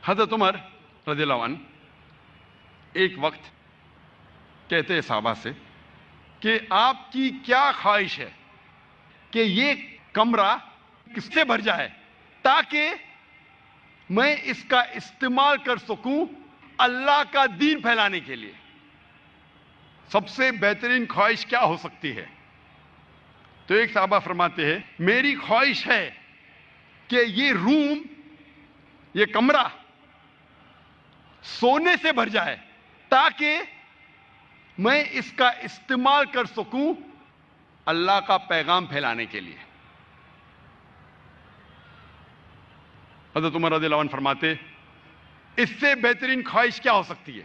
حضرت عمر رضی اللہ عنہ ایک وقت کہتے ہیں صحابہ سے کہ آپ کی کیا خواہش ہے کہ یہ کمرہ کس سے بھر جائے تاکہ میں اس کا استعمال کر سکوں اللہ کا دین پھیلانے کے لیے. سب سے بہترین خواہش کیا ہو سکتی ہے؟ تو ایک صحابہ فرماتے ہیں میری خواہش ہے کہ یہ روم، یہ کمرہ سونے سے بھر جائے تاکہ میں اس کا استعمال کر سکوں اللہ کا پیغام پھیلانے کے لیے. حضرت عمر رضی اللہ عنہ فرماتے اس سے بہترین خواہش کیا ہو سکتی ہے؟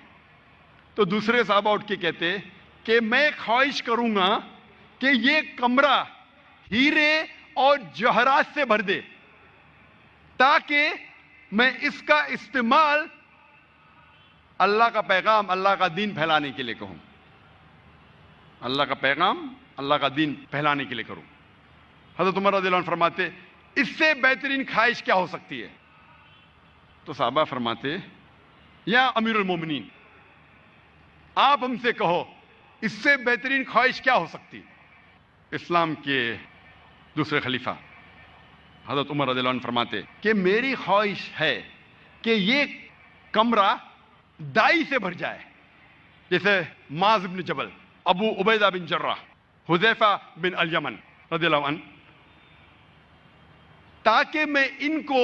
تو دوسرے صحابہ اٹھ کے کہتے کہ میں خواہش کروں گا کہ یہ کمرہ ہیرے اور جواہرات سے بھر دے تاکہ میں اس کا استعمال اللہ کا پیغام، اللہ کا دین پھیلانے کے لیے کروں. اللہ کا پیغام، اللہ کا دین پھیلانے کے لیے کروں. حضرت عمر رضی اللہ عنہ فرماتے اس سے بہترین خواہش کیا ہو سکتی ہے؟ تو صحابہ فرماتے یا امیر المومنین آپ ہم سے کہو اس سے بہترین خواہش کیا ہو سکتی؟ اسلام کے دوسرے خلیفہ حضرت عمر رضی اللہ عنہ فرماتے کہ میری خواہش ہے کہ یہ کمرہ دائی سے بھر جائے، جیسے معاذ بن جبل، ابو عبیدہ بن جراح، حذیفہ بن الیمن رضی اللہ عنہ، تاکہ میں ان کو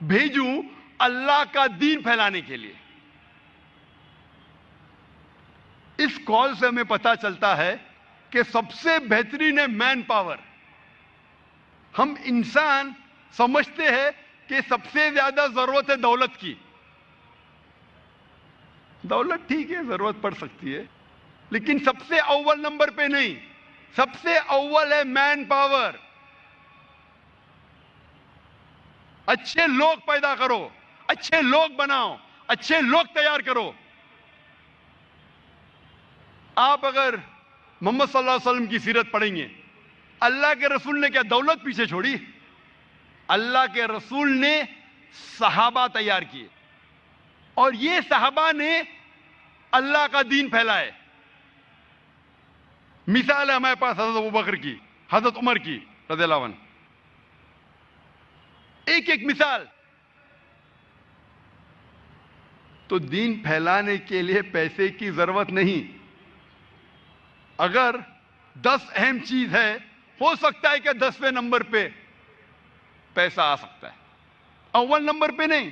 بھیجوں اللہ کا دین پھیلانے کے لیے. اس کال سے ہمیں پتہ چلتا ہے کہ سب سے بہترین ہے مین پاور. ہم انسان سمجھتے ہیں کہ سب سے زیادہ ضرورت ہے دولت کی. دولت ٹھیک ہے، ضرورت پڑ سکتی ہے، لیکن سب سے اول نمبر پہ نہیں. سب سے اول ہے مین پاور. اچھے لوگ پیدا کرو، اچھے لوگ بناؤ، اچھے لوگ تیار کرو. آپ اگر محمد صلی اللہ علیہ وسلم کی سیرت پڑھیں گے، اللہ کے رسول نے کیا دولت پیچھے چھوڑی؟ اللہ کے رسول نے صحابہ تیار کیے اور یہ صحابہ نے اللہ کا دین پھیلائے. مثال ہے ہمارے پاس حضرت ابوبکر کی، حضرت عمر کی رضی اللہ عنہ. ایک ایک مثال. تو دین پھیلانے کے لیے پیسے کی ضرورت نہیں. اگر 10 اہم چیز ہے، ہو سکتا ہے کہ 10ویں نمبر پہ پیسہ آ سکتا ہے، اول نمبر پہ نہیں.